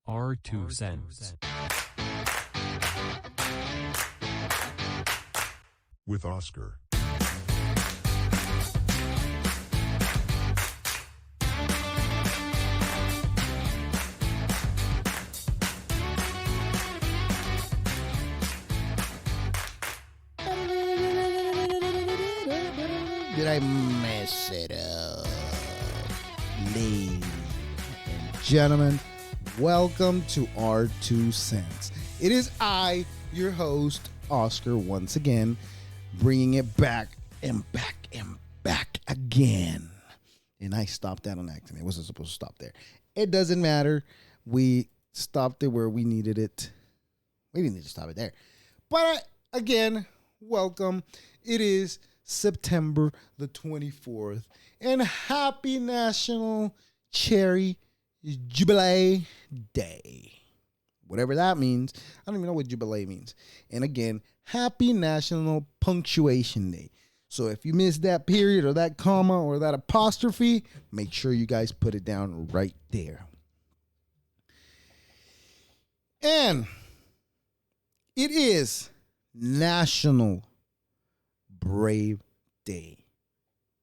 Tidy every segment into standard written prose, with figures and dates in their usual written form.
Our 2 cents. With Oscar. Did I mess it up? Ladies and gentlemen, welcome to our 2 cents. It is I, your host, Oscar, once again, bringing it back and back and back again. And I stopped that on accident. It wasn't supposed to stop there. It doesn't matter. We stopped it where we needed it. We didn't need to stop it there. But again, welcome. It is September the 24th, and happy National Cherry Jubilee Day. Whatever that means. I don't even know what Jubilee means. And again, happy National Punctuation Day. So if you missed that period or that comma or that apostrophe, make sure you guys put it down right there. And it is National Brave Day.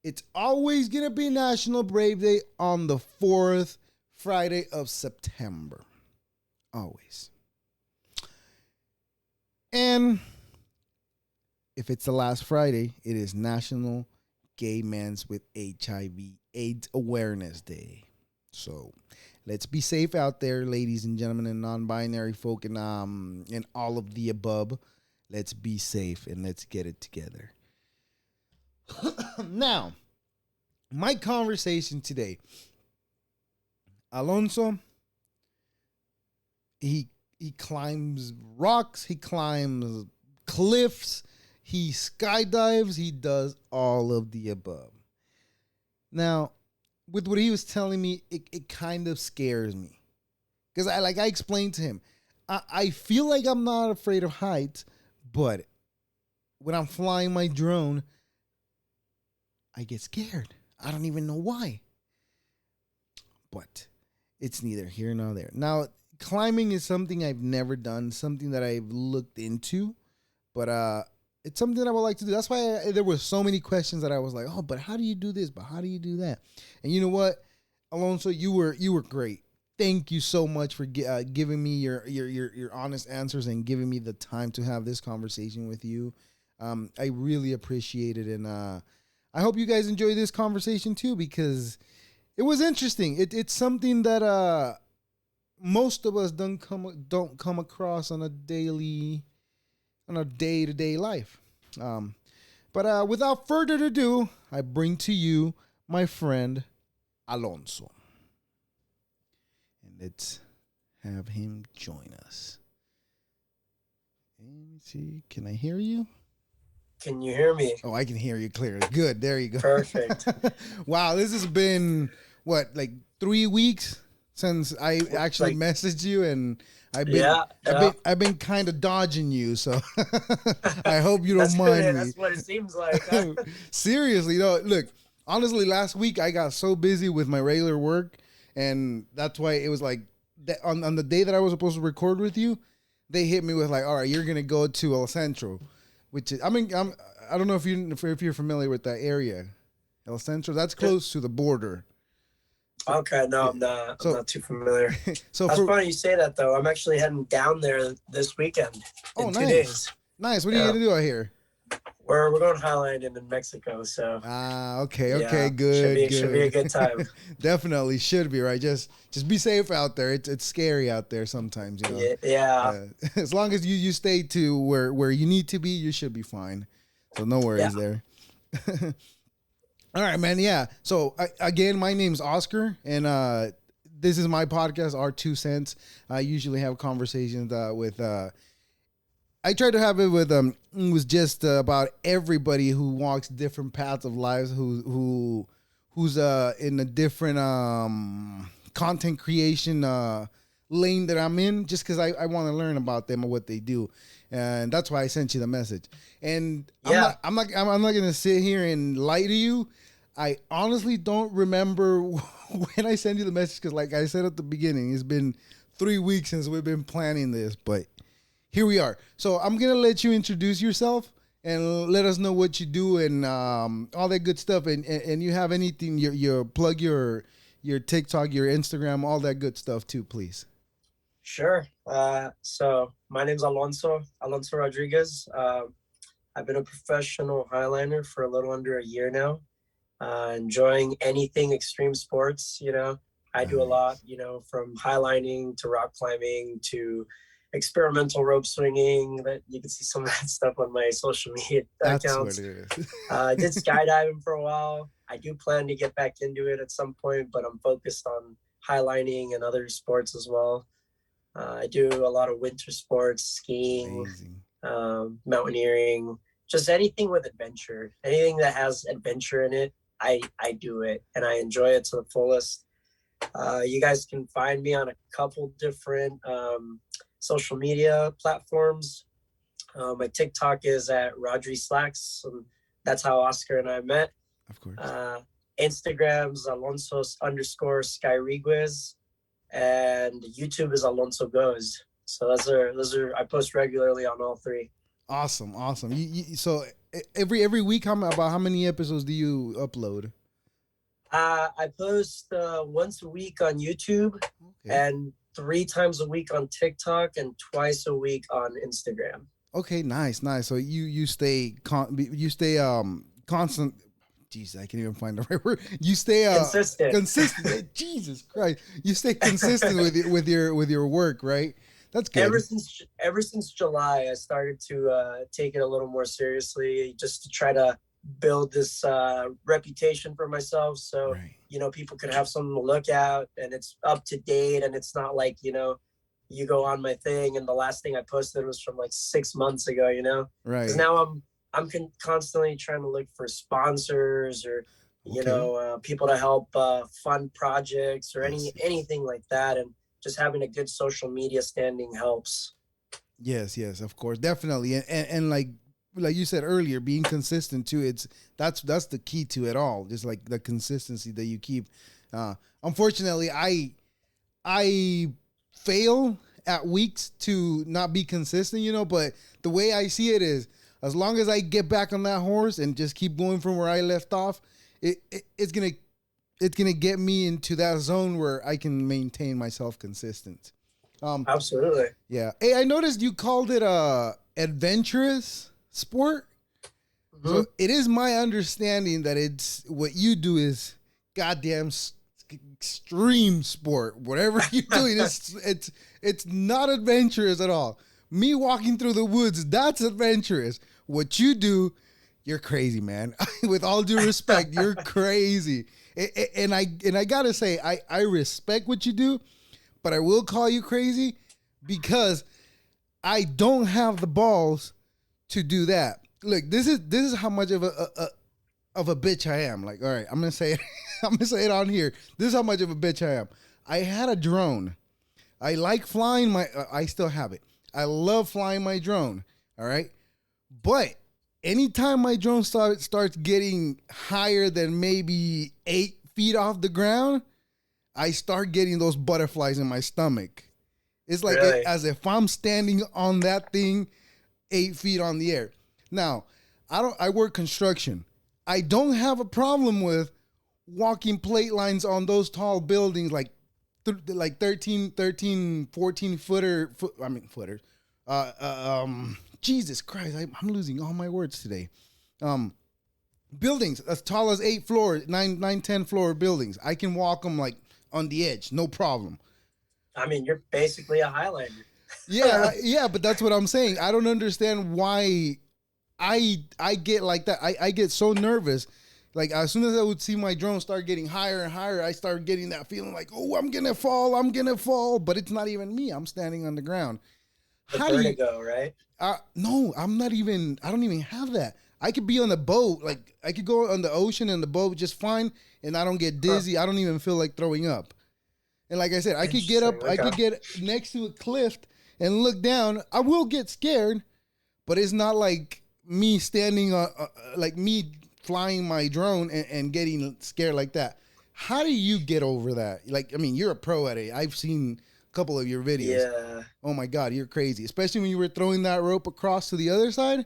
It's always going to be National Brave Day on the 4th Friday of September. Always. And if it's the last Friday, it is National Gay Men's with HIV/AIDS Awareness Day. So let's be safe out there, ladies and gentlemen, and non-binary folk and all of the above. Let's be safe and let's get it together. Now, my conversation today, Alonso, he climbs rocks, he climbs cliffs, he skydives, he does all of the above. Now, with what he was telling me, it kind of scares me. Because I explained to him, I feel like I'm not afraid of heights, but when I'm flying my drone, I get scared. I don't even know why. But it's neither here nor there. Now, climbing is something I've never done, something that I've looked into, but it's something I would like to do. That's why there were so many questions that I was like, oh, but how do you do this? But how do you do that? And you know what, Alonso, you were great. Thank you so much for giving me your honest answers and giving me the time to have this conversation with you. I really appreciate it, and I hope you guys enjoy this conversation too, because it was interesting. It's something that most of us don't come across on a day-to-day life. But without further ado, I bring to you my friend Alonso. And let's have him join us. Let me see. Can I hear you? Can you hear me? Oh, I can hear you clearly. Good. There you go. Perfect. Wow, this has been, like 3 weeks since I actually messaged you, and I've been kind of dodging you, so I hope you don't mind me. That's what it seems like. Seriously, though, look, honestly, last week I got so busy with my regular work, and that's why it was like on the day that I was supposed to record with you, they hit me with like, all right, you're gonna go to El Centro. Which is, I don't know if you're familiar with that area, El Centro. That's close to the border. Okay, no, I'm not. I'm not too familiar. So that's funny you say that, though. I'm actually heading down there this weekend in 2 days. Nice. What are you gonna do out here? We're going highlining in Mexico, so. Okay, good. Should be a good time. Definitely should be, right? Just be safe out there. It's scary out there sometimes, you know. Yeah. As long as you stay to where you need to be, you should be fine. So no worries there. All right, man. Yeah. So again, my name's Oscar, and this is my podcast, Our 2 Cents. I usually have conversations with. I try to have it with it was just about everybody who walks different paths of lives, who's in a different content creation lane that I'm in, just because I want to learn about them and what they do, and that's why I sent you the message. And I'm not gonna sit here and lie to you. I honestly don't remember when I sent you the message, because like I said at the beginning, it's been 3 weeks since we've been planning this, but here we are. So I'm gonna let you introduce yourself and let us know what you do and all that good stuff. And you have anything, your plug your TikTok, your Instagram, all that good stuff too, please. Sure. So my name's Alonso Rodriguez. I've been a professional highliner for a little under a year now. Enjoying anything extreme sports, I do a lot, from highlining to rock climbing to experimental rope swinging. That you can see some of that stuff on my social media accounts. What it is. I did skydiving for a while. I do plan to get back into it at some point, but I'm focused on highlining and other sports as well. I do a lot of winter sports, skiing, mountaineering, just anything with adventure. Anything that has adventure in it, I do it, and I enjoy it to the fullest. You guys can find me on a couple different social media platforms. My TikTok is at Rodrislack. That's how Oscar and I met. Of course. Instagram's Alonso_Skyriguez, and YouTube is Alonso Goes. So those are I post regularly on all three. Awesome. So every week, about how many episodes do you upload? I post once a week on YouTube, and 3 times a week on TikTok, and twice a week on Instagram. Okay, nice. So you stay constant. Jeez, I can't even find the right word. You stay consistent. Jesus Christ, you stay consistent with your work, right? That's good. Ever since July, I started to take it a little more seriously, just to try to build this reputation for myself. So, people could have something to look at, and it's up to date, and it's not like, you go on my thing and the last thing I posted was from like 6 months ago, Right. Because now I'm constantly trying to look for sponsors or, people to help fund projects or anything like that. And just having a good social media standing helps. Yes, of course, definitely, and like you said earlier, being consistent too. That's the key to it all. Just like the consistency that you keep. Unfortunately, I fail at weeks to not be consistent, but the way I see it is, as long as I get back on that horse and just keep going from where I left off, it's gonna get me into that zone where I can maintain myself consistent. Absolutely. Yeah. Hey, I noticed you called it a adventurous sport. Mm-hmm. So it is my understanding that it's what you do is goddamn extreme sport. Whatever you're doing, it's not adventurous at all. Me walking through the woods, that's adventurous. What you do, you're crazy, man. With all due respect, you're crazy. And I gotta say, I respect what you do, but I will call you crazy because I don't have the balls to do that. Look, this is how much of a bitch I am. Like, all right, I'm gonna say it. I'm gonna say it on here. This is how much of a bitch I am. I had a drone. I like flying I still have it. I love flying my drone. All right, but anytime my drone starts getting higher than maybe 8 feet off the ground, I start getting those butterflies in my stomach. It's like as if I'm standing on that thing 8 feet on the air. Now, I work construction. I don't have a problem with walking plate lines on those tall buildings like 13, 14 footers. Jesus Christ, I'm losing all my words today. Buildings as tall as 8 floors, 10 floor buildings. I can walk them like on the edge, no problem. I mean, you're basically a highliner. Yeah, but that's what I'm saying. I don't understand why I get like that. I get so nervous. Like, as soon as I would see my drone start getting higher and higher, I started getting that feeling like, oh, I'm going to fall. But it's not even me. I'm standing on the ground. Vertigo, right? No, I don't even have that. I could be on the boat. Like, I could go on the ocean and the boat just fine, and I don't get dizzy. I don't even feel like throwing up. And like I said, I could get up. I could get next to a cliff and look down. I will get scared, but it's not like me standing like me flying my drone and getting scared like that. How do you get over that? Like, I mean, you're a pro at it. I've seen couple of your videos. Yeah. Oh my God, you're crazy. Especially when you were throwing that rope across to the other side.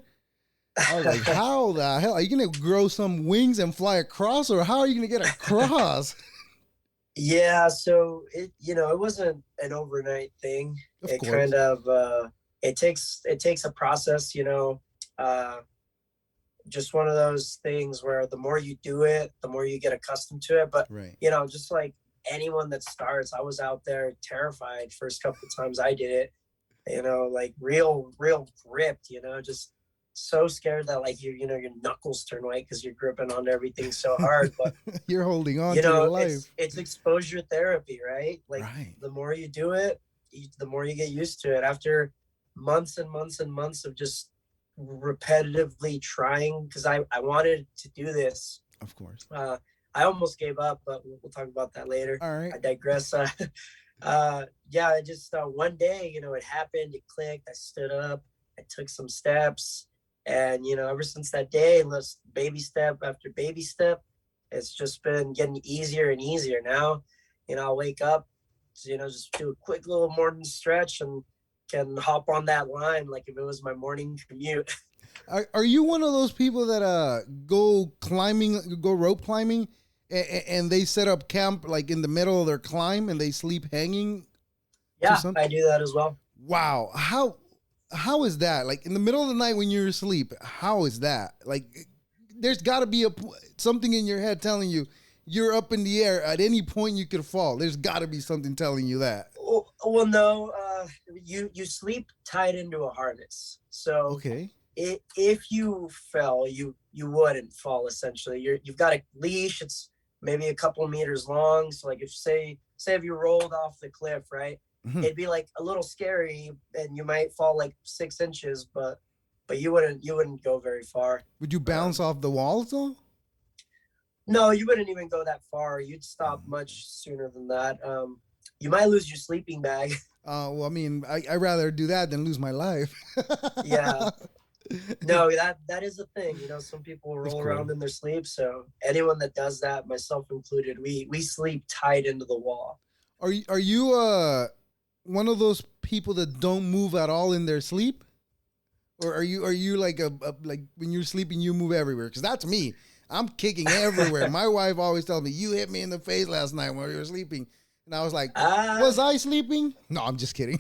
I was like, how the hell are you gonna grow some wings and fly across, or how are you gonna get across? Yeah, so it wasn't an overnight thing. Of It course. kind of it takes a process, uh just one of those things where the more you do it, the more you get accustomed to it. But Right. just like anyone that starts, I was out there terrified first couple of times I did it, like real gripped, just so scared that like your knuckles turn white because you're gripping on everything so hard. But You're holding on to your it's life. it's exposure therapy, right? Like Right. the more you do it, the more you get used to it. After months and months and months of just repetitively trying, because I wanted to do this. Of course. I almost gave up, but we'll talk about that later. All right. I digress. Yeah, I just one day, it happened. It clicked. I stood up. I took some steps, and ever since that day, let's baby step after baby step. It's just been getting easier and easier. Now, I'll wake up, just do a quick little morning stretch and can hop on that line like if it was my morning commute. Are you one of those people that go rope climbing, and they set up camp like in the middle of their climb and they sleep hanging to Yeah, some? I do that as well. Wow, how is that? Like in the middle of the night when you're asleep, how is that? Like there's got to be something in your head telling you you're up in the air at any point you could fall. There's got to be something telling you that. Well, no, you sleep tied into a harness. So Okay. if you fell, you wouldn't fall. Essentially, you've got a leash. It's maybe a couple meters long. So like if if you rolled off the cliff, right, Mm-hmm. it'd be like a little scary, and you might fall like 6 inches, but you wouldn't go very far. Would you bounce off the walls though? No, you wouldn't even go that far. You'd stop much sooner than that. You might lose your sleeping bag. Well, I mean, I'd rather do that than lose my life. Yeah. No, that is a thing. Some people roll around in their sleep. So anyone that does that, myself included, we sleep tied into the wall. Are you one of those people that don't move at all in their sleep? Or are you like like when you're sleeping you move everywhere? Because that's me. I'm kicking everywhere. My wife always tells me, you hit me in the face last night when we were sleeping. And I was like, was I sleeping? No, I'm just kidding.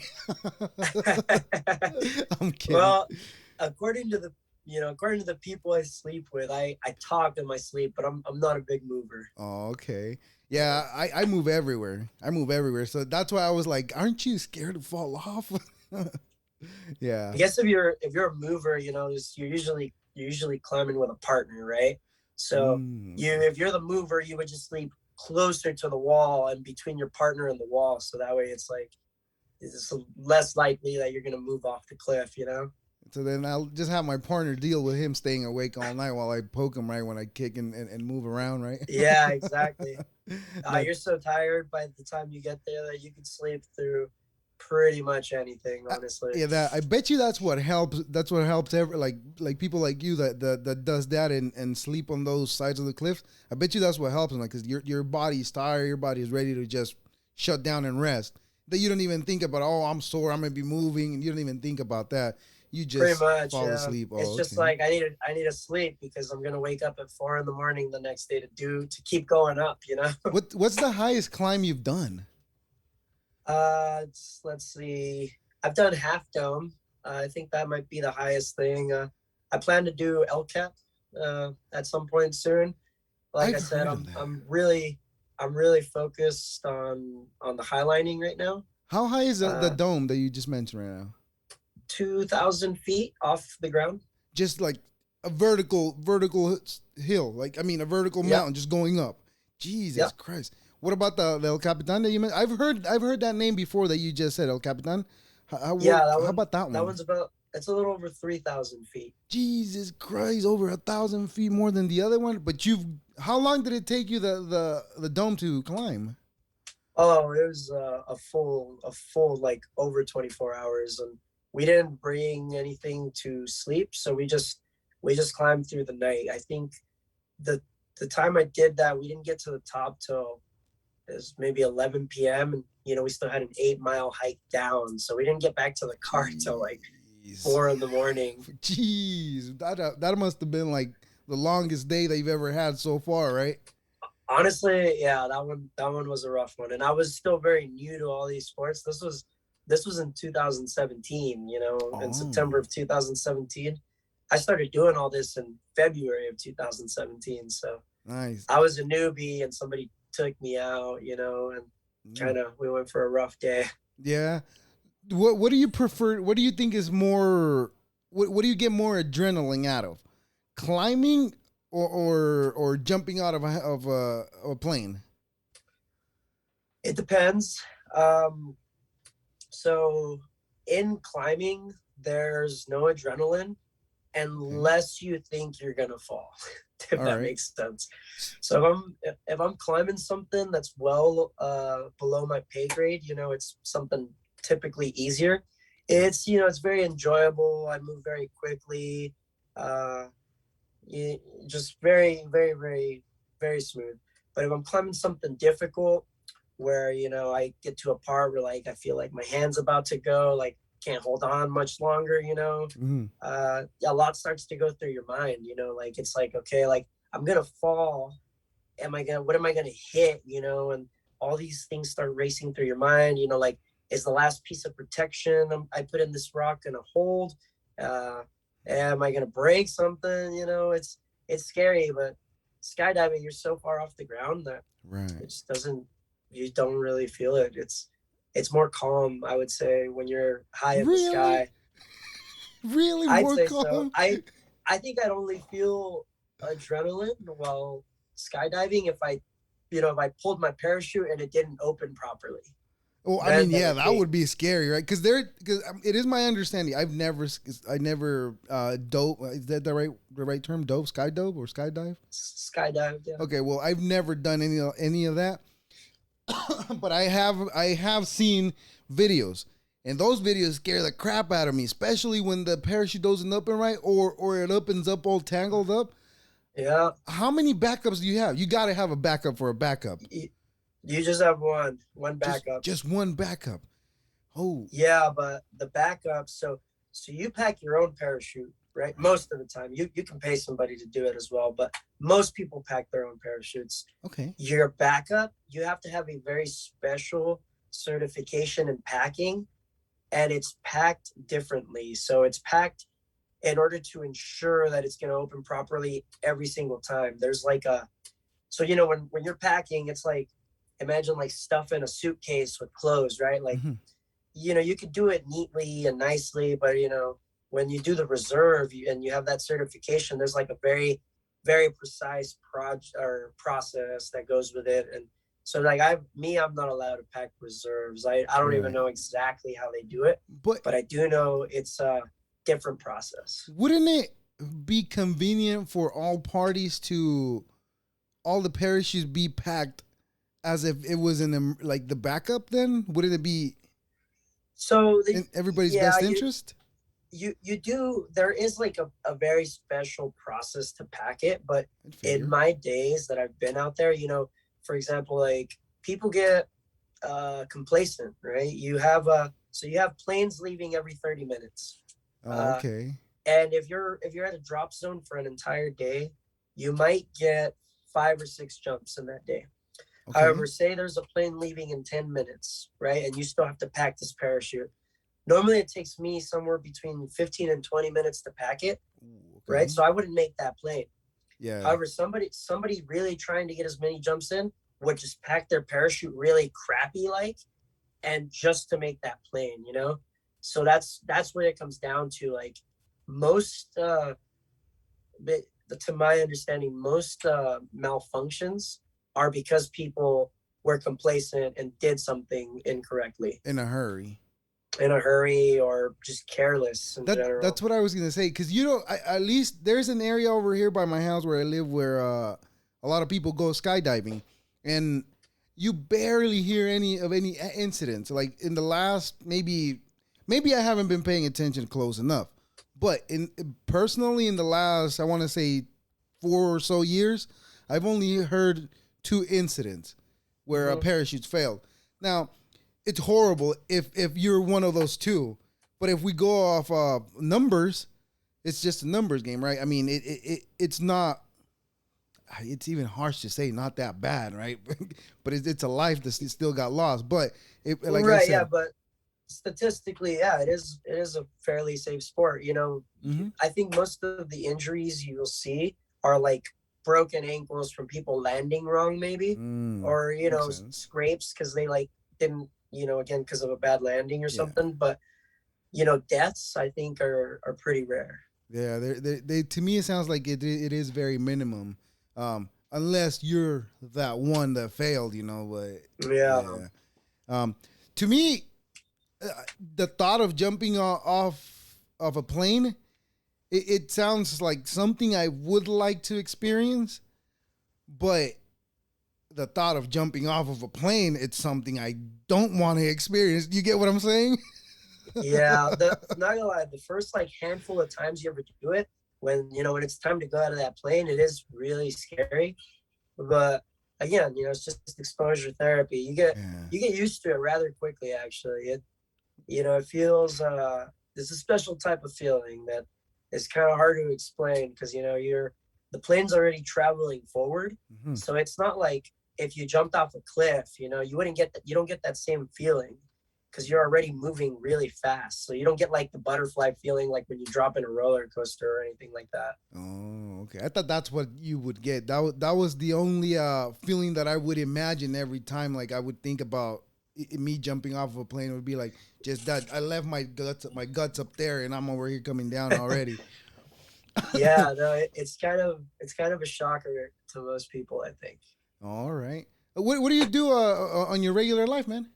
I'm kidding. Well, according to the people I sleep with, I talk in my sleep, but I'm not a big mover. Oh, okay. Yeah, I move everywhere. I move everywhere. So that's why I was like, aren't you scared to fall off? Yeah. I guess if you're a mover, you're usually climbing with a partner, right? So if you're the mover, you would just sleep closer to the wall and between your partner and the wall. So that way it's like it's less likely that you're gonna move off the cliff, So then I'll just have my partner deal with him staying awake all night while I poke him right when I kick and move around, right? Yeah, exactly. You're so tired by the time you get there that you can sleep through pretty much anything, honestly. Yeah, I bet you that's what helps. That's what helps like people like you that does that and sleep on those sides of the cliff. I bet you that's what helps them, like, because your body's tired, your body is ready to just shut down and rest. That you don't even think about. Oh, I'm sore, I'm gonna be moving, and you don't even think about that. You just pretty much fall asleep. It's just like I need to sleep because I'm gonna wake up at 4 a.m. the next day to keep going up. What's the highest climb you've done? Let's see. I've done Half Dome. I think that might be the highest thing. I plan to do El Cap at some point soon. Like I said, I'm really focused on the highlining right now. How high is the dome that you just mentioned right now? 2,000 feet off the ground. Just like a vertical hill, like, I mean, a vertical mountain just going up. Jesus Christ. What about the El Capitan that you mentioned? I've heard that name before that you just said, El Capitan. How about that one? That one's it's a little over 3,000 feet. Jesus Christ, over 1,000 feet more than the other one. But how long did it take you the dome to climb? Oh, it was a full like over 24 hours, and we didn't bring anything to sleep, so we just climbed through the night. I think the time I did that, we didn't get to the top till it was maybe 11 p.m. and we still had an 8-mile hike down. So we didn't get back to the car till like 4 in the morning. Jeez, that must have been like the longest day that you've ever had so far, right? Honestly, yeah, that one was a rough one. And I was still very new to all these sports. This was in 2017, in September of 2017. I started doing all this in February of 2017. So nice. I was a newbie and somebody took me out, and kind of we went for a rough day. Yeah. What do you prefer? What do you think is more? What do you get more adrenaline out of? Climbing or jumping out of a plane? It depends. So in climbing, there's no adrenaline unless you think you're gonna fall, if that makes sense. So if I'm climbing something that's well below my pay grade, it's something typically easier. It's it's very enjoyable. I move very quickly. Just very, very, very, very smooth. But if I'm climbing something difficult, where I get to a part where like I feel like my hand's about to go, like can't hold on much longer, a lot starts to go through your mind, like it's like, okay, like I'm gonna fall. What am I gonna hit? And all these things start racing through your mind, like, is the last piece of protection I put in this rock gonna hold? Am I gonna break something? It's scary, but skydiving, you're so far off the ground that it just you don't really feel it. It's more calm, I would say, when you're high in the sky. Really, I'd more say calm? So. I think I'd only feel adrenaline while skydiving if I pulled my parachute and it didn't open properly. Well, I mean, yeah, that would be scary, right? Because it is my understanding. I never dove. Is that the right term? Dove, skydive, or skydive? Skydive, yeah. Okay, well, I've never done any of that, but I have seen videos, and those videos scare the crap out of me, especially when the parachute doesn't open right, or it opens up all tangled up. Yeah. How many backups do you have? You got to have a backup for a backup. You just have one backup. Just one backup. Oh. Yeah, but the backup, so you pack your own parachute, right? Most of the time. You can pay somebody to do it as well, but most people pack their own parachutes. Okay. Your backup, you have to have a very special certification in packing, and it's packed differently. So it's packed in order to ensure that it's going to open properly every single time. There's like when you're packing, it's like, imagine like stuffing a suitcase with clothes, right? Like, you could do it neatly and nicely, but when you do the reserve and you have that certification, there's like a very, very precise process that goes with it. And so like I'm not allowed to pack reserves. I don't even know exactly how they do it, but I do know it's a different process. Wouldn't it be convenient for all parties to all the parachutes be packed as if it was in like the backup? Then wouldn't it be in everybody's best interest? You do. There is like a very special process to pack it, but in my days that I've been out there, for example, like people get complacent, right? You have planes leaving every 30 minutes. Okay. And if you're at a drop zone for an entire day, you might get 5 or 6 jumps in that day. Okay. However, say there's a plane leaving in 10 minutes, right? And you still have to pack this parachute. Normally it takes me somewhere between 15 and 20 minutes to pack it, right? So I wouldn't make that plane. Yeah. However, somebody really trying to get as many jumps in would just pack their parachute really crappy like, and just to make that plane, So that's what it comes down to. Like most, to my understanding, most malfunctions are because people were complacent and did something incorrectly. In a hurry or just careless in general. That's what I was going to say. Because, at least there's an area over here by my house where I live where a lot of people go skydiving. And you barely hear any incidents. Like in the last, maybe I haven't been paying attention close enough. But personally, in the last, I want to say 4 or so years, I've only heard 2 incidents where a parachute failed. Now, it's horrible if you're one of those two. But if we go off numbers, it's just a numbers game, right? I mean, it's not. It's even harsh to say not that bad, right? But it's a life that still got lost. But like right, I said, yeah, but statistically, yeah, it is a fairly safe sport. I think most of the injuries you'll see are like broken ankles from people landing wrong, maybe, or scrapes because they like didn't, again because of a bad landing or something. But deaths I think are pretty rare. Yeah, they to me it sounds like it is very minimum, unless you're that one that failed, But yeah. To me, the thought of jumping off of a plane, it sounds like something I would like to experience, but the thought of jumping off of a plane, it's something I don't want to experience. You get what I'm saying? Yeah, not gonna lie, the first like handful of times you ever do it, when it's time to go out of that plane, it is really scary. But again, it's just exposure therapy. You get used to it rather quickly. Actually, it feels there's a special type of feeling that is kind of hard to explain because the plane's already traveling forward, so it's not like if you jumped off a cliff, you don't get that same feeling because you're already moving really fast. So you don't get like the butterfly feeling like when you drop in a roller coaster or anything like that. Oh, okay. I thought that's what you would get. That was the only feeling that I would imagine every time. Like I would think about me jumping off of a plane. It would be like just that. I left my guts up there, and I'm over here coming down already. Yeah, no, it's kind of a shocker to most people, I think. All right. What do you do on your regular life, man?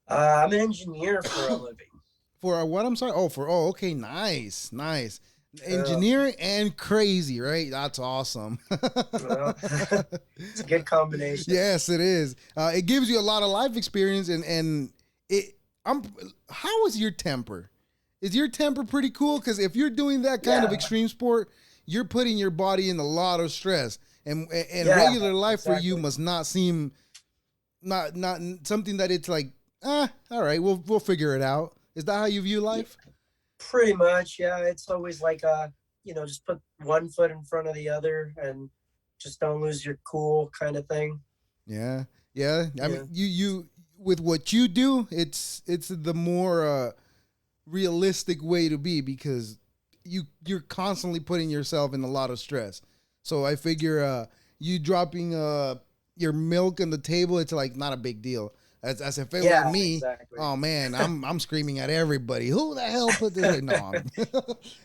I'm an engineer for a living. For what? I'm sorry. Okay. Nice. Engineering and crazy, right? That's awesome. Well, it's a good combination. Yes, it is. It gives you a lot of life experience, and how is your temper? Is your temper pretty cool? Because if you're doing that kind of extreme sport, you're putting your body in a lot of stress, and regular life for you must not seem not something that it's like. All right, we'll figure it out. Is that how you view life? Pretty much, yeah. It's always like just put one foot in front of the other and just don't lose your cool kind of thing. Yeah. I mean, you with what you do, it's the more realistic way to be because you're constantly putting yourself in a lot of stress. So I figure you dropping your milk on the table, it's like not a big deal. As if it were me, exactly. Oh man, I'm screaming at everybody. Who the hell put this? No,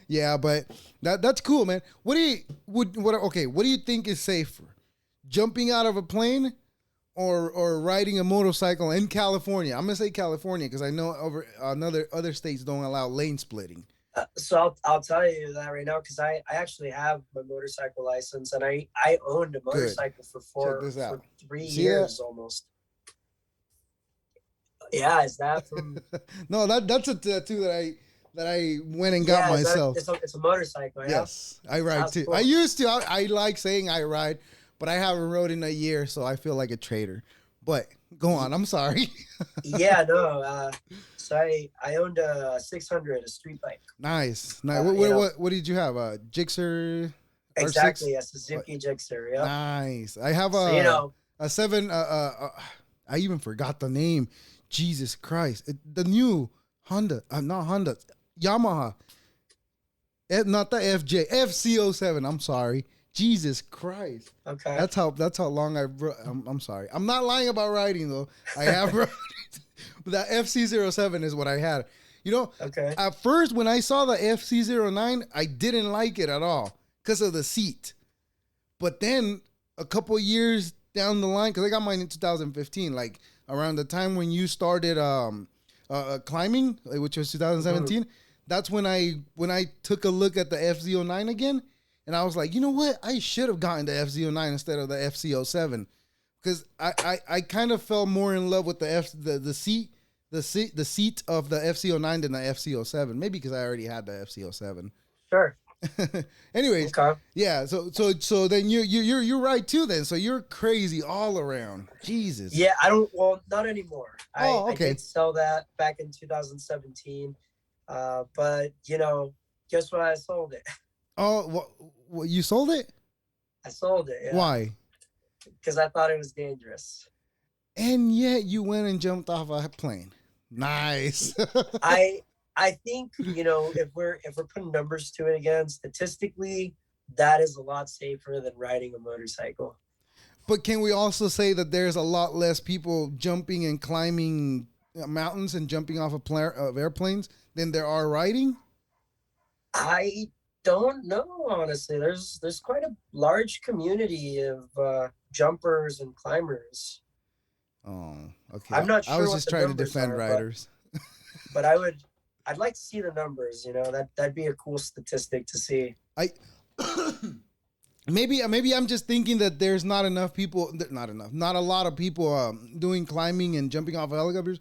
yeah, but that's cool, man. What do you think is safer, jumping out of a plane, or riding a motorcycle in California? I'm gonna say California because I know over other states don't allow lane splitting. So I'll tell you that right now because I actually have my motorcycle license and I owned a motorcycle for 3 years almost. Yeah, is that from? No, that's a tattoo that I went and got myself. It's a motorcycle. Yeah? Yes, I ride too. Cool. I used to. I like saying I ride, but I haven't rode in a year, so I feel like a traitor. But go on. I'm sorry. Yeah, no. So I owned a 600, a street bike. Nice. What did you have? A Gixxer? Exactly, a Suzuki Gixxer. Yeah. Nice. I have a 7. I even forgot the name. Jesus Christ. The new Honda, not Honda, Yamaha. Not the FJ, FC07. I'm sorry. Jesus Christ. Okay. That's how long I'm sorry. I'm not lying about riding though. I have ridden. But that FC07 is what I had. Okay. At first when I saw the FC09, I didn't like it at all because of the seat. But then a couple years down the line, because I got mine in 2015, like around the time when you started climbing, which was 2017, that's when I took a look at the FZ09 again, and I was like, you know what? I should have gotten the FZ09 instead of the FC07, because I kind of fell more in love with the seat of the FC09 than the FC07. Maybe because I already had the FC07. Sure. Anyways, Okay. yeah. So then you're right too. Then so you're crazy all around. Jesus. Yeah, I don't. Well, not anymore. Oh, I okay. did sell that back in 2017. But guess what? I sold it. Oh, what you sold it? I sold it. Yeah, Why? because I thought it was dangerous. And yet you went and jumped off a plane. Nice. I I think if we're putting numbers to it again, statistically, that is a lot safer than riding a motorcycle. But can we also say that there's a lot less people jumping and climbing mountains and jumping off of airplanes than there are riding? I don't know, honestly. There's quite a large community of jumpers and climbers. Oh, okay. I'm not I sure was what just the trying to numbers defend are, riders. but I'd like to see the numbers. That'd be a cool statistic to see. I maybe I'm just thinking that there's not enough people, not a lot of people doing climbing and jumping off of helicopters,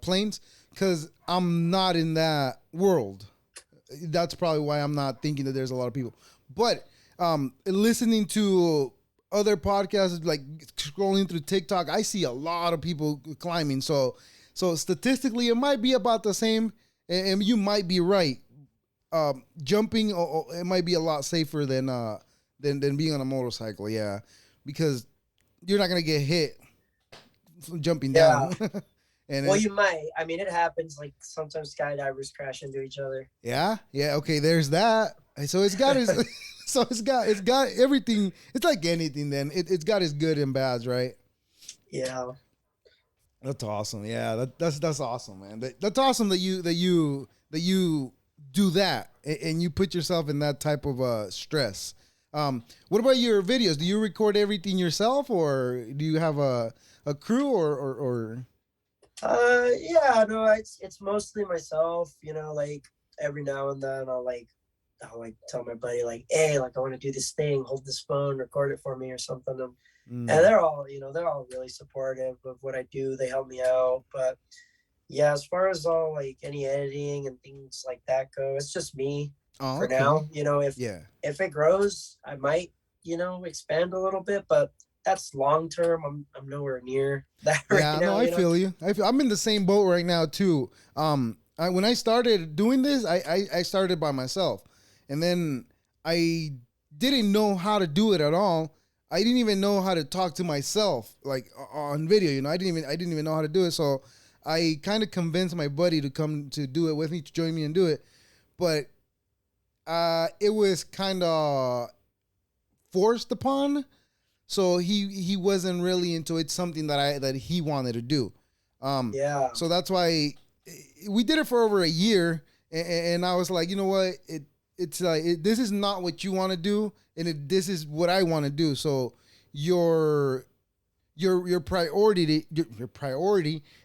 planes, because I'm not in that world. That's probably why I'm not thinking that there's a lot of people. But listening to other podcasts, like scrolling through TikTok, I see a lot of people climbing. So statistically, it might be about the same, and you might be right. Jumping, it might be a lot safer than being on a motorcycle. Yeah, because you're not gonna get hit from jumping Yeah. down. And Well, you might. I mean, it happens. Like sometimes skydivers crash into each other. yeah. Okay, there's that. So it's got his. So it's got everything. It's like anything. Then it's got his good and bads, right? Yeah. That's awesome. Yeah, that's awesome, man. That's awesome that you do that and you put yourself in that type of stress. What about your videos? Do you record everything yourself, or do you have a crew, or? Yeah, no, it's mostly myself, like every now and then I'll tell my buddy like, hey, like I want to do this thing, hold this phone, record it for me or something. And they're all really supportive of what I do. They help me out. But yeah, as far as all like any editing and things like that go, it's just me Oh, for okay. now. Yeah. If it grows, I might, expand a little bit, but that's long term. I'm nowhere near that right Yeah, no, now, I feel you. I'm in the same boat right now too. When I started doing this, I started by myself, and then I didn't know how to do it at all. I didn't even know how to talk to myself like on video. I didn't even know how to do it. So I kind of convinced my buddy to come to do it with me, to join me and do it. But it was kind of forced upon. So he wasn't really into it. Something that he wanted to do. Yeah. So that's why we did it for over a year, and I was like, you know what, it's like this is not what you want to do, and this is what I want to do. So your priority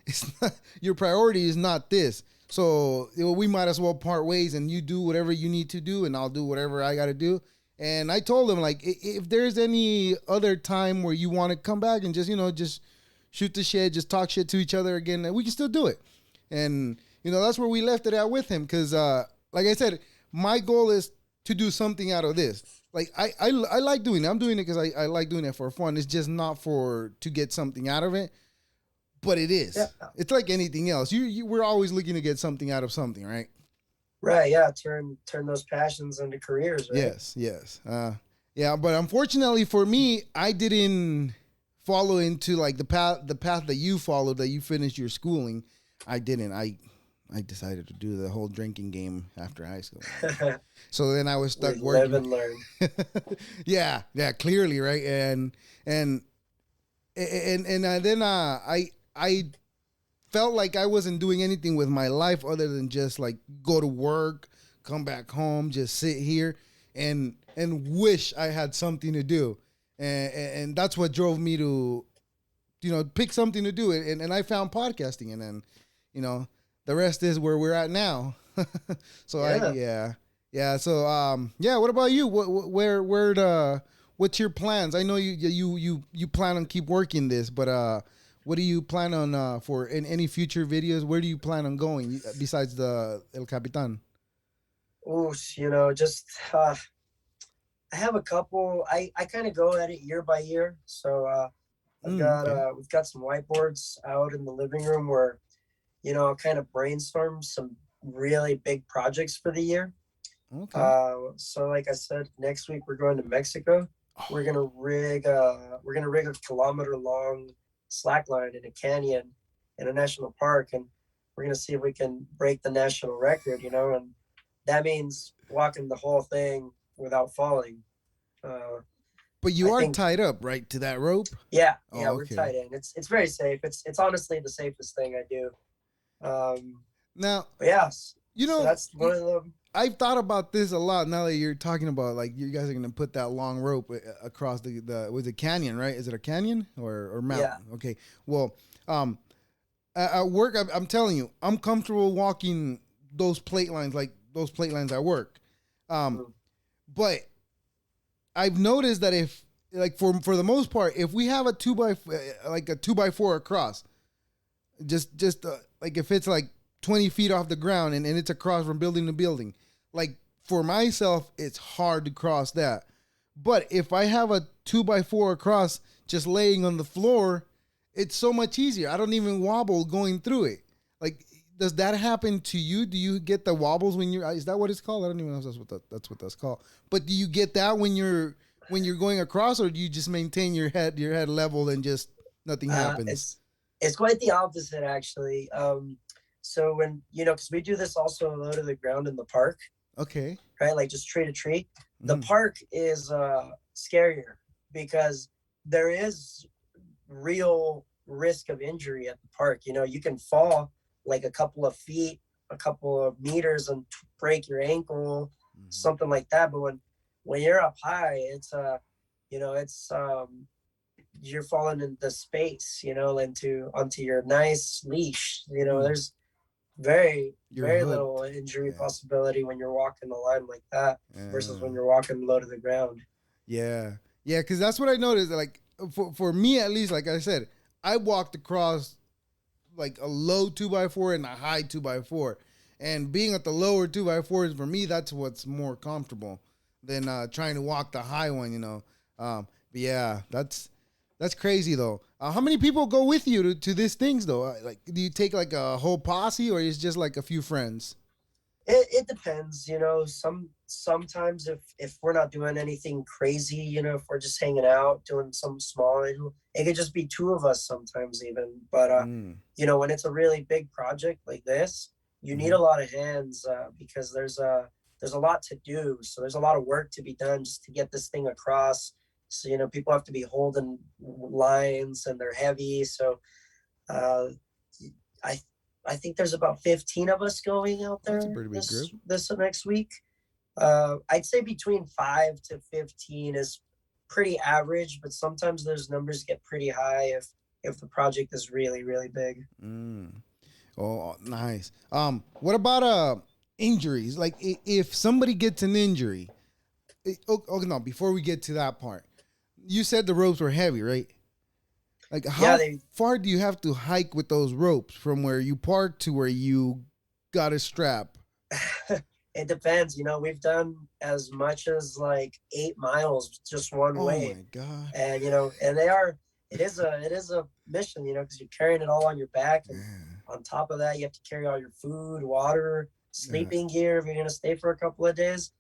is not, your priority is not this. So we might as well part ways, and you do whatever you need to do, and I'll do whatever I got to do. And I told him, like, if there's any other time where you want to come back and just shoot the shit, just talk shit to each other again, we can still do it. And that's where we left it at with him, because like I said, my goal is to do something out of this. Like I like doing it. I'm doing it because I like doing it for fun. It's just not to get something out of it, but it is. Yeah. It's like anything else. We're always looking to get something out of something, right? Right. Yeah. Turn those passions into careers. Right. Yes. Yeah. But unfortunately for me, I didn't follow into like the path that you followed, that you finished your schooling. I didn't. I decided to do the whole drinking game after high school. So then I was stuck working. Live and learn. Yeah. Clearly, right. And then I felt like I wasn't doing anything with my life other than just like go to work, come back home, just sit here and wish I had something to do. And that's what drove me to, pick something to do. And I found podcasting, and then, the rest is where we're at now. So yeah. So, what about you? What's your plans? I know you plan on keep working this, but, what do you plan on for in any future videos? Where do you plan on going besides the El Capitan? Ooh, just I have a couple. I kind of go at it year by year. So Okay. we've got some whiteboards out in the living room where I'll kind of brainstorm some really big projects for the year. Okay. So like I said, next week we're going to Mexico. Oh, We're gonna rig a kilometer long slack line in a canyon in a national park, and we're gonna see if we can break the national record. And that means walking the whole thing without falling. Uh, but you I are think, tied up, right, to that rope? yeah, Oh, we're okay. tied in. It's very safe. It's honestly the safest thing I do. Now, But yeah, you so know, that's one of the I've thought about this a lot now that you're talking about like you guys are gonna put that long rope across the was it canyon, right? Is it a canyon or yeah. mountain? Okay. Well, um, at work, I'm telling you, I'm comfortable walking those plate lines like those plate lines at work. Um, Mm. but I've noticed that if like for the most part, if we have a like a 2x4 across, just like if it's like 20 feet off the ground and it's across from building to building, like for myself, it's hard to cross that. But if I have a 2x4 across just laying on the floor, it's so much easier. I don't even wobble going through it. Like, does that happen to you? Do you get the wobbles when you're? Is that what it's called? I don't even know if that's what that's called. But do you get that when you're going across, or do you just maintain your head level and just nothing Uh, happens? it's it's quite the opposite actually. So when because we do this also low to the ground in the park, Okay. right? Like just tree to tree. The Mm. park is scarier because there is real risk of injury at the park. You can fall like a couple of feet, a couple of meters, and break your ankle, Mm-hmm. something like that. But when you're up high, it's you're falling into space, into onto your nice leash. Mm. There's very, You're very little hooked. injury Yeah. possibility when you're walking the line like that versus when Uh, you're walking low to the ground. yeah. Yeah, because that's what I noticed. Like for me at least, like I said, I walked across like a low 2x4 and a high 2x4. And being at the lower 2x4 is for me, that's what's more comfortable than trying to walk the high one. But yeah, that's crazy though. How many people go with you to these things though? Like, do you take like a whole posse or is just like a few friends? It depends, sometimes if we're not doing anything crazy, if we're just hanging out doing something small, it could just be two of us sometimes even. But Mm. when it's a really big project like this, you need Mm-hmm. a lot of hands, because there's a lot to do. So there's a lot of work to be done just to get this thing across. So people have to be holding lines and they're heavy. So uh, I I think there's about 15 of us going out Oh, that's a there pretty big this group. this next week. I'd say between 5 to 15 is pretty average, but sometimes those numbers get pretty high if the project is really, really big. Mm. Oh, nice. What about injuries? Like if somebody gets an injury, no. Before we get to that part, you said the ropes were heavy, right? Like Yeah, how they far do you have to hike with those ropes from where you park to where you got a strap? it depends. We've done as much as like 8 miles just one Oh way, my god. and and it is a mission, because you're carrying it all on your back, and Yeah. on top of that, you have to carry all your food, water, Yeah. sleeping gear if you're gonna stay for a couple of days.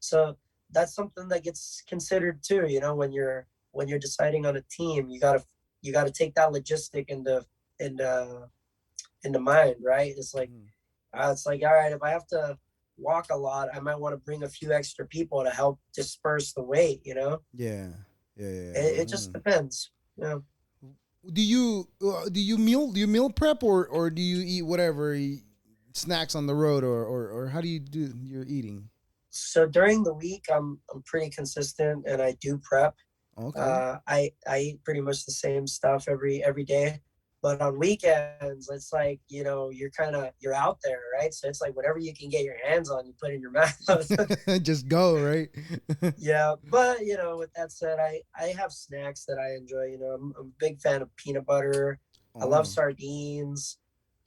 So that's something that gets considered too. When you're deciding on a team, you gotta take that logistic into into mind, right? Mhm. It's like, all right, if I have to walk a lot, I might want to bring a few extra people to help disperse the weight. Yeah. Yeah. Yeah. It just depends. Do you meal prep or do you eat whatever snacks on the road or how do you do your eating? So during the week, I'm pretty consistent and I do prep. Okay. I eat pretty much the same stuff every day. But on weekends, it's like, you're out there, right? So it's like whatever you can get your hands on, you put in your mouth. Just go, right? Yeah, but with that said, I have snacks that I enjoy. I'm a big fan of peanut butter. I love Oh, sardines.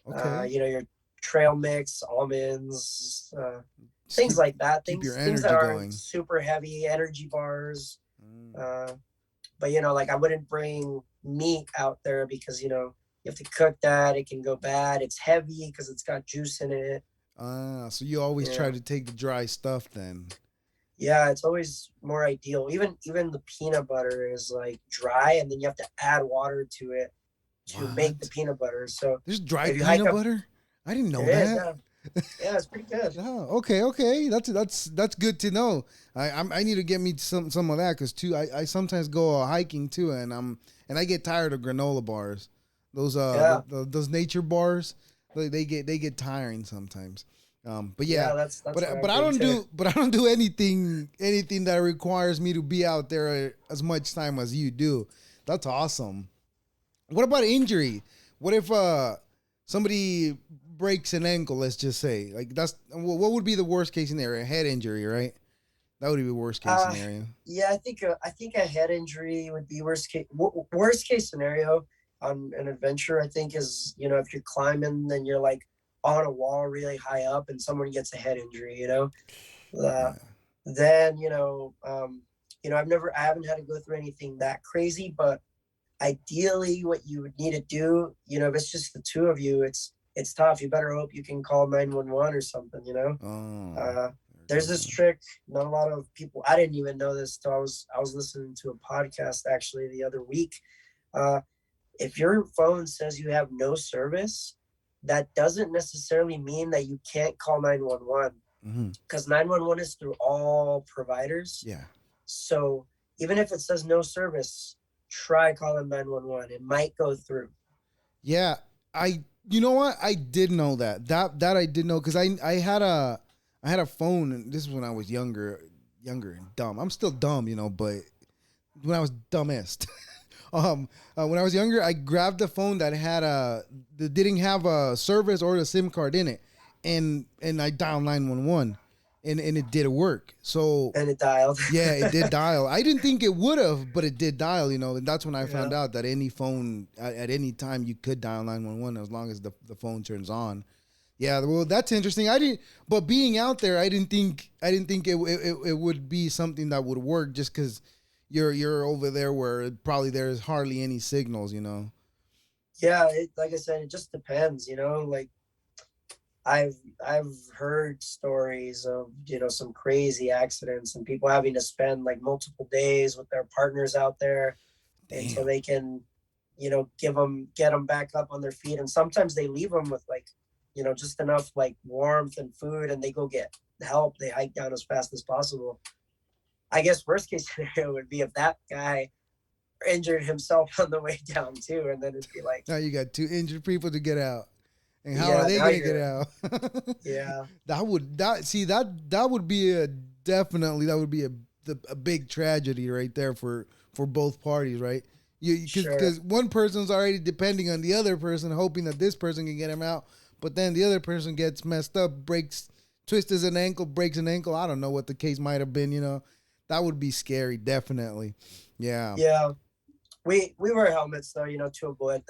okay. Your trail mix, almonds. Just things like that. keep your Things that energy aren't going. super heavy, energy bars. Mm. Uh, but like I wouldn't bring meat out there because you have to cook that. It can go bad. It's heavy because it's got juice in it. So you always try Yeah, to take the dry stuff then. yeah. It's always more ideal. Even the peanut butter is like dry, and then you have to add water to it to make the What? peanut butter. So There's dry if you hike peanut up, butter? I didn't know it is. that. Yeah, yeah. It's pretty good. Oh, okay, okay. That's good to know. I need to get me some of that because too. I sometimes go hiking too, and I get tired of granola bars. Those Yeah, those nature bars, they get tiring sometimes. But yeah, yeah. That's what I but I bring don't too. do anything that requires me to be out there as much time as you do. That's awesome. What about injury? What if somebody breaks an ankle? Let's just say like what would be the worst case scenario? A head injury, right? That would be the worst case Uh, scenario. yeah, I think a head injury would be worst case scenario on an adventure. I think is if you're climbing, then you're like on a wall really high up, and someone gets a head injury. Uh, Yeah. then I haven't had to go through anything that crazy, but ideally, what you would need to do, if it's just the two of you, it's tough. You better hope you can call 911 or something. Oh, Uh, there there's goes this on. trick. Not a lot of people. I didn't even know this till I was listening to a podcast actually the other week. Uh, if your phone says you have no service, that doesn't necessarily mean that you can't call 911 Mm-hmm. because 911 is through all providers. Yeah. So even if it says no service, try calling 911. It might go through. Yeah. You know what? I did know that I did know because I had a phone, and this is when I was younger and dumb. I'm still dumb, but when I was dumbest. When I was younger, I grabbed a phone that didn't have a service or a SIM card in it, and I dialed 911, and it did work. So And it dialed. yeah, it did dial. I didn't think it would have, but it did dial. And that's when I Yeah. found out that any phone at any time you could dial 911 as long as the phone turns on. Yeah, well, that's interesting. I didn't, but being out there, I didn't think it would be something that would work just because you're over there where probably there's hardly any signals. Yeah, like I said, it just depends. Like I've I've heard stories of some crazy accidents and people having to spend like multiple days with their partners out there until Damn. they can get them back up on their feet, and sometimes they leave them with like just enough like warmth and food, and they go get help. They hike down as fast as possible. I guess worst case scenario would be if that guy injured himself on the way down too, and then it'd be like, Now you got two injured people to get out, and how are yeah, they now gonna get you're, out? yeah, that would be a definitely that would be a big tragedy right there for both parties, right? sure, Because one person's already depending on the other person, hoping that this person can get him out, but then the other person gets messed up, twists an ankle, breaks an ankle. I don't know what the case might have been. That would be scary, definitely. Yeah. yeah. We wear helmets though, to avoid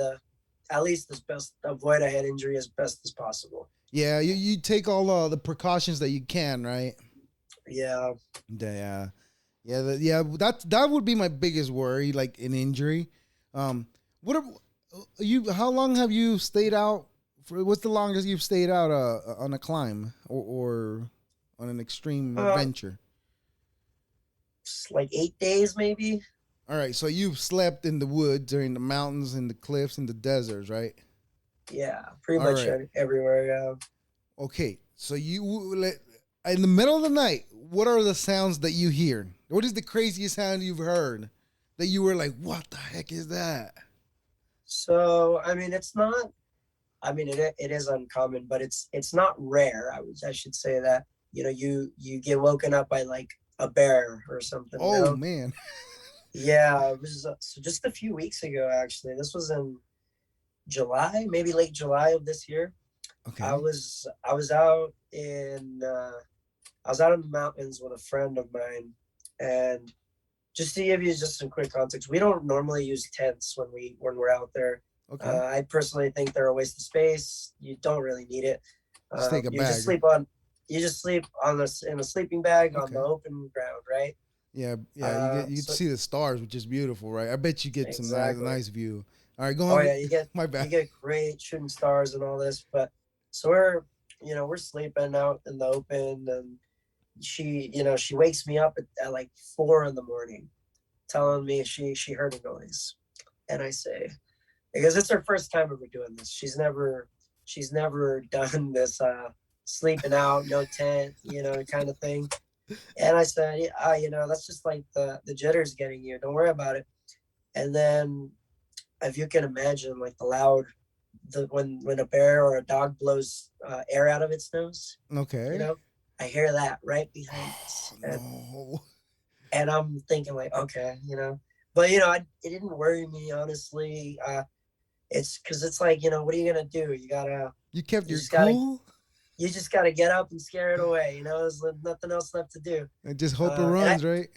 at least as best avoid a head injury as best as possible. Yeah, you take all the precautions that you can, right? Yeah. Yeah, yeah. That would be my biggest worry, like an injury. What are, you? How long have you stayed out? What's the longest you've stayed out on a climb or on an extreme Uh, adventure? like 8 days maybe. All right, so you've slept in the woods or in the mountains, in the cliffs, in the deserts, right? Yeah, pretty All much right. everywhere. Yeah. Okay, so in the middle of the night, what are the sounds that you hear? What is the craziest sound you've heard that you were like, "What the heck is that?" So I mean, it's not. I mean, it is uncommon, but it's not rare. I should say that you get woken up by like a bear or something. Oh man. Yeah, it was so just a few weeks ago actually. This was in July, maybe late July of this year. I Okay. was I was out in I was out in the mountains with a friend of mine, and just to give you just some quick context, we don't normally use tents when we're out there. Okay. I personally think they're a waste of space. You don't really need it. Just take a You just bag. sleep on. you just sleep in a sleeping bag on the Okay. open ground, right? Yeah, yeah. You get to So see the stars, which is beautiful, right? I bet you get some exactly. nice view. All right, go Oh on. yeah, you get My bad. you get great shooting stars and all this, but so we're sleeping out in the open, and she wakes me up at like 4 in the morning, telling me she heard a noise, and I say, because it's her first time ever doing this. She's never done this sleeping out, no tent, kind of thing. And I said, yeah, that's just like the jitters getting you. Don't worry about it. And then, if you can imagine, like when a bear or a dog blows air out of its nose, you Okay. know, I hear that right behind us, Oh no. and I'm thinking like, okay, but it didn't worry me, honestly. It's because it's like, what are you gonna do? You kept You your just gotta cool you just gotta get up and scare it away. There's nothing else left to do. and just hope it And runs, right?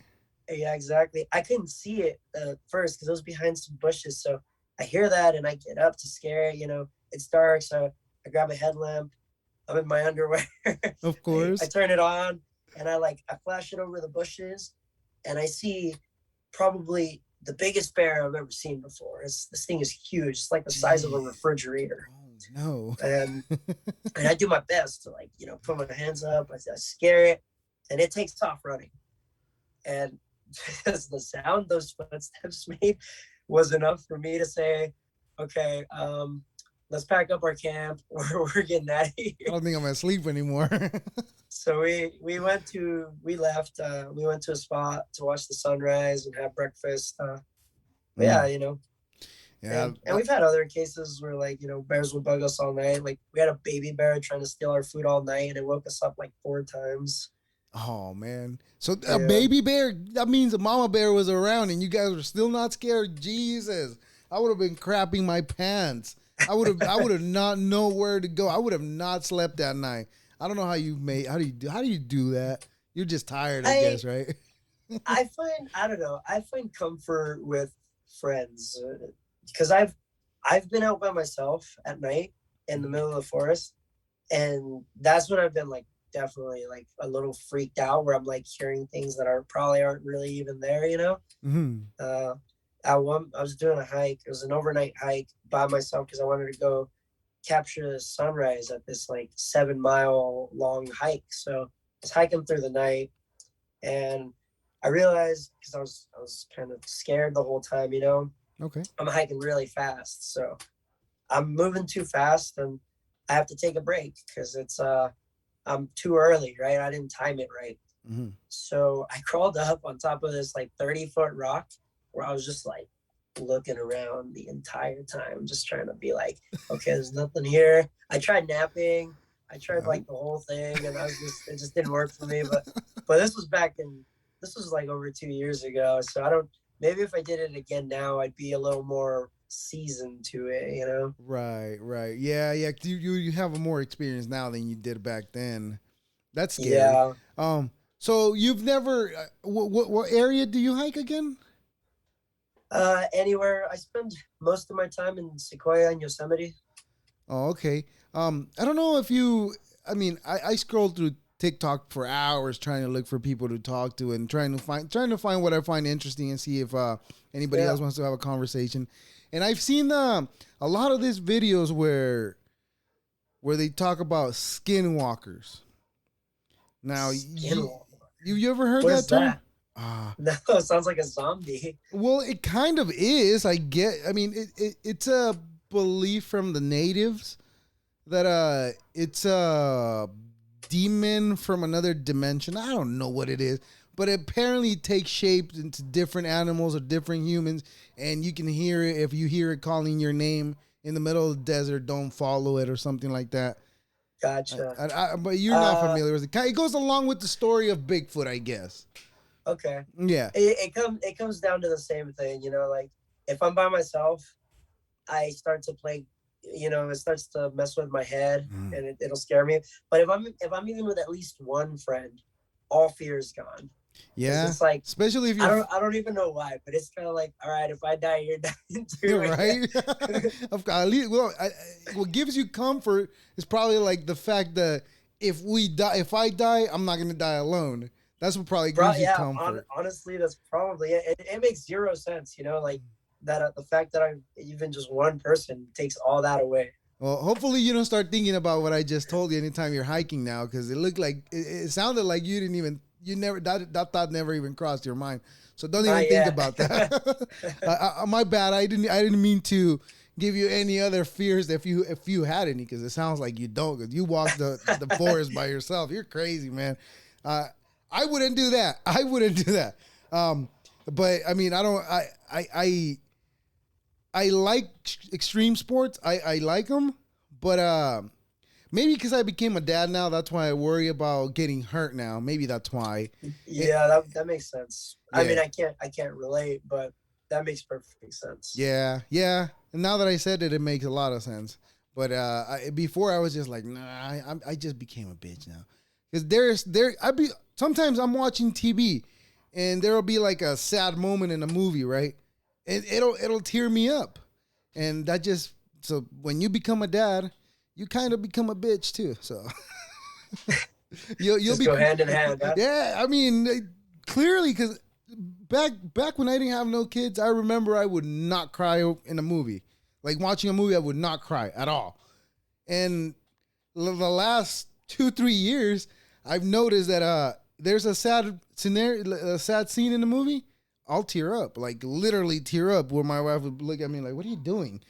yeah, exactly. I couldn't see it first because it was behind some bushes. So I hear that and I get up to scare it. It's dark, so I grab a headlamp. I'm in my underwear. Of I course. turn it on and I flash it over the bushes, and I see probably the biggest bear I've ever seen before. This thing is huge. It's like the size of a Gee. refrigerator. Oh no. And I do my best to put my hands up. I scare it, and it takes off running. And the sound those footsteps made was enough for me to say, okay, let's pack up our camp. We're getting out of here. I don't think I'm gonna sleep anymore. So we left. We went to a spot to watch the sunrise and have breakfast. But yeah, Mm. Yeah. and we've had other cases where bears would bug us all night. Like we had a baby bear trying to steal our food all night, and it woke us up like 4 times. Oh man. So a Yeah. baby bear, that means a mama bear was around and you guys were still not scared. Jesus. I would have been crapping my pants. I would have not know where to go. I would have not slept that night. I don't know how do you do that? You're just tired, I I guess, right? I don't know. I find comfort with friends because I've been out by myself at night in the Mhm. middle of the forest, and that's when I've been like definitely like a little freaked out, where I'm like hearing things that aren't really even there. Mhm. Uh, I was doing a hike. It was an overnight hike by myself because I wanted to go capture the sunrise at this like 7 mile long hike. So I was hiking through the night, and I realized, because I was kind of scared the whole time. Okay. I'm hiking really fast, so I'm moving too fast, and I have to take a break because I'm too early, right? I didn't time it right. Mhm. So I crawled up on top of this like 30-foot rock, where I was just like looking around the entire time, just trying to be like, okay, there's nothing here. I tried napping. I tried Yeah. like the whole thing, and it just didn't work for me. But this was like over 2 years ago. So I don't, maybe if I did it again now, I'd be a little more seasoned to it. Right, right. Yeah, yeah. You have a more experience now than you did back then. That's scary. Yeah. Um so you've never what area do you hike again? Anywhere. I spend most of my time in Sequoia and Yosemite. Oh, okay. I don't know if you. I mean, I scroll through TikTok for hours trying to look for people to talk to and trying to find what I find interesting and see if anybody Yeah. else wants to have a conversation. And I've seen a lot of these videos where they talk about skinwalkers. Now, Skinwalker. you ever heard What that is term? that? Ah, No, it sounds like a zombie. well, it kind of is. I mean, it's a belief from the natives that it's a demon from another dimension. I don't know what it is, but it apparently takes shape into different animals or different humans, and you can hear it if you hear it calling your name in the middle of the desert. Don't follow it or something like that. Gotcha. But you're not Uh, familiar with it. It goes along with the story of Bigfoot, I guess. okay. Yeah. It comes down to the same thing, like if I'm by myself, I start to play, it starts to mess with my head, Mm. and it'll scare me. But if I'm even with at least one friend, all fear is gone. Because Yeah. it's like, Especially if I you're don't I don't even know why, but it's kind of like, all right, if I die, you're dying too, I right. guess. Of course, at least, what gives you comfort is probably like the fact that if I die, I'm not gonna die alone. That's what probably gives you comfort. Honestly, that's probably it. It makes zero sense, like that. The fact that I'm even just one person takes all that away. Well, hopefully you don't start thinking about what I just told you anytime you're hiking now, because it looked like it sounded like you never that thought never even crossed your mind. So don't even think about that. My bad. I didn't mean to give you any other fears if you had any, because it sounds like you don't, because you walk the forest by yourself. You're crazy, man. I wouldn't do that. But I mean, I like extreme sports. I like them, but maybe because I became a dad now, that's why I worry about getting hurt now. Maybe that's why. Yeah, that makes sense. Yeah. I mean, I can't relate, but that makes perfect sense. Yeah. And now that I said it, it makes a lot of sense. But before I was just like, nah, I just became a bitch now. Because sometimes I'm watching TV, and there'll be like a sad moment in a movie, right? And it'll tear me up. And so when you become a dad, you kind of become a bitch too. So you'll go hand in hand. Huh? Yeah, I mean, clearly, because back when I didn't have no kids, I remember I would not cry in a movie. Like watching a movie, I would not cry at all. And the last 2-3 years, I've noticed that there's a sad scenario, a sad scene in the movie, I'll tear up, like literally tear up, where my wife would look at me like, "What are you doing?"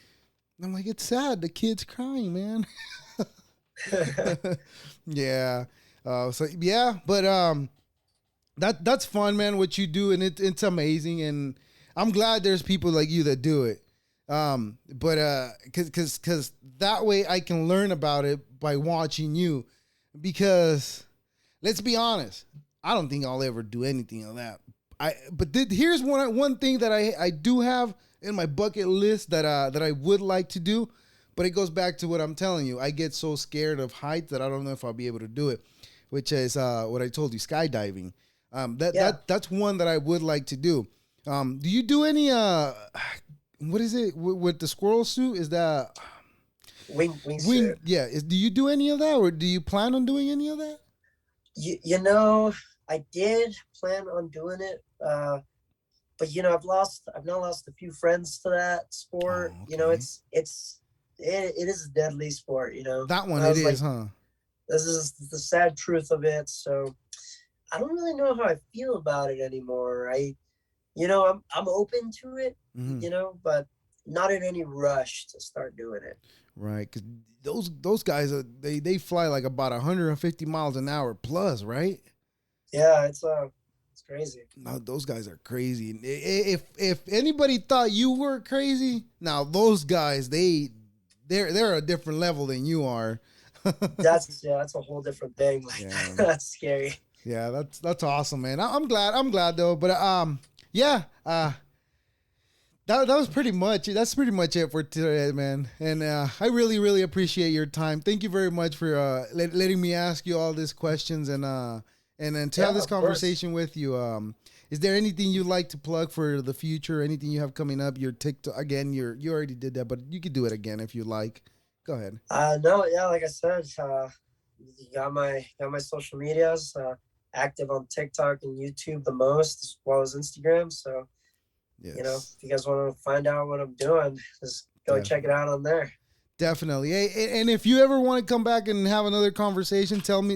And I'm like, "It's sad. The kid's crying, man." Yeah. But that's fun, man. What you do, and it's amazing, and I'm glad there's people like you that do it. But because that way I can learn about it by watching you, because let's be honest, I don't think I'll ever do anything of that. Here's one thing that I do have in my bucket list that I would like to do, but it goes back to what I'm telling you. I get so scared of heights that I don't know if I'll be able to do it, which is what I told you, skydiving. That's one that I would like to do. Do you do any what is it with the squirrel suit? Is that wing suit? Yeah. Do you do any of that, or do you plan on doing any of that? I did plan on doing it, but I've now lost a few friends to that sport. Oh, okay. It is a deadly sport. That one it is, huh? This is the sad truth of it. So I don't really know how I feel about it anymore. I'm open to it, but not in any rush to start doing it. Right, because those guys they fly like about 150 miles an hour plus, right? Yeah, it's crazy. No, those guys are crazy. If anybody thought you were crazy, now those guys they're a different level than you are. That's a whole different thing. Like, yeah. That's scary. Yeah, that's awesome, man. I'm glad though. But that's pretty much it for today, man. And I really, really appreciate your time. Thank you very much for letting me ask you all these questions and to have this conversation with you. Is there anything you'd like to plug for the future? Anything you have coming up? Your TikTok again? You already did that, but you could do it again if you like. Go ahead. No, yeah, like I said, you got my social medias. Active on TikTok and YouTube the most, as well as Instagram. So, yes. If you guys want to find out what I'm doing, just go check it out on there. Definitely. Hey, and if you ever want to come back and have another conversation, tell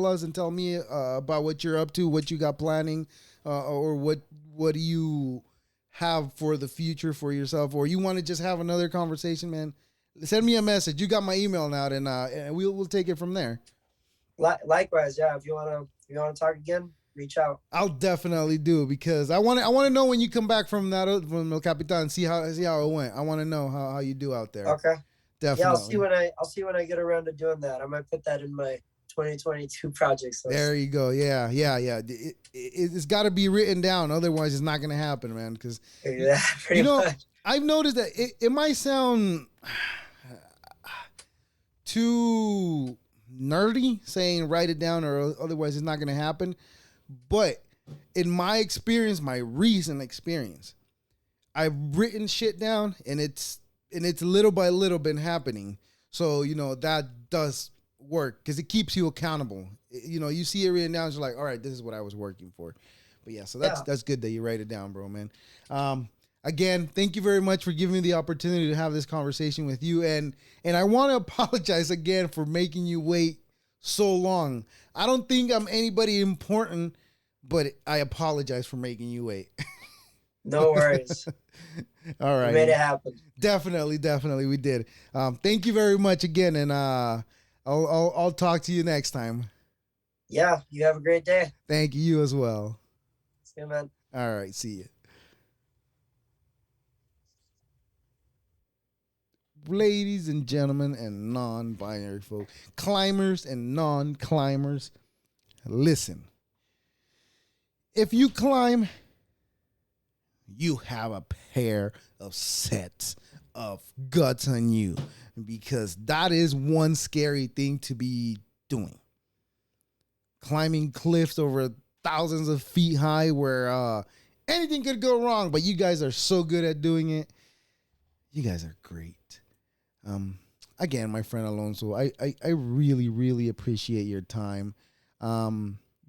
us and tell me about what you're up to, what you got planning, or what do you have for the future for yourself, or you want to just have another conversation, man. Send me a message. You got my email now, and we'll take it from there. Likewise, yeah. If you want to talk again, reach out. I'll definitely do, because I want to know when you come back from El Capitan, see how it went. I want to know how you do out there. Okay. Definitely. Yeah, I'll see when I get around to doing that. I might put that in my 2022 projects. There you go. Yeah. It's got to be written down, otherwise it's not going to happen, man. Because pretty much. I've noticed that it might sound too nerdy saying write it down, or otherwise it's not going to happen. But in my experience, my recent experience, I've written shit down, and it's little by little been happening. So, that does work because it keeps you accountable. You know, you see it written down, you're like, all right, this is what I was working for. But yeah, so that's good that you write it down, bro, man. Again, thank you very much for giving me the opportunity to have this conversation with you. And I want to apologize again for making you wait so long. I don't think I'm anybody important, but I apologize for making you wait. No worries. All right. We made it happen. Definitely we did. Thank you very much again, and I'll talk to you next time. Yeah, you have a great day. Thank you, you as well. See you, man. All right, see you. Ladies and gentlemen and non-binary folk, climbers and non-climbers, listen. If you climb, you have a pair of sets of guts on you, because that is one scary thing to be doing. Climbing cliffs over thousands of feet high where anything could go wrong, but you guys are so good at doing it. You guys are great. Again, my friend Alonso, I really appreciate your time.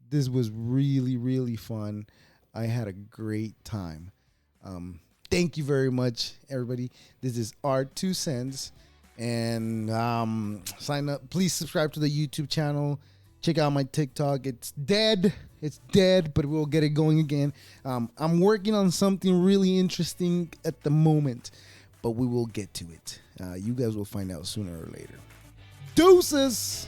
This was really fun. I had a great time. Thank you very much, everybody. This is our 2 cents. And sign up. Please subscribe to the YouTube channel. Check out my TikTok. It's dead, but we'll get it going again. I'm working on something really interesting at the moment, but we will get to it. You guys will find out sooner or later. Deuces!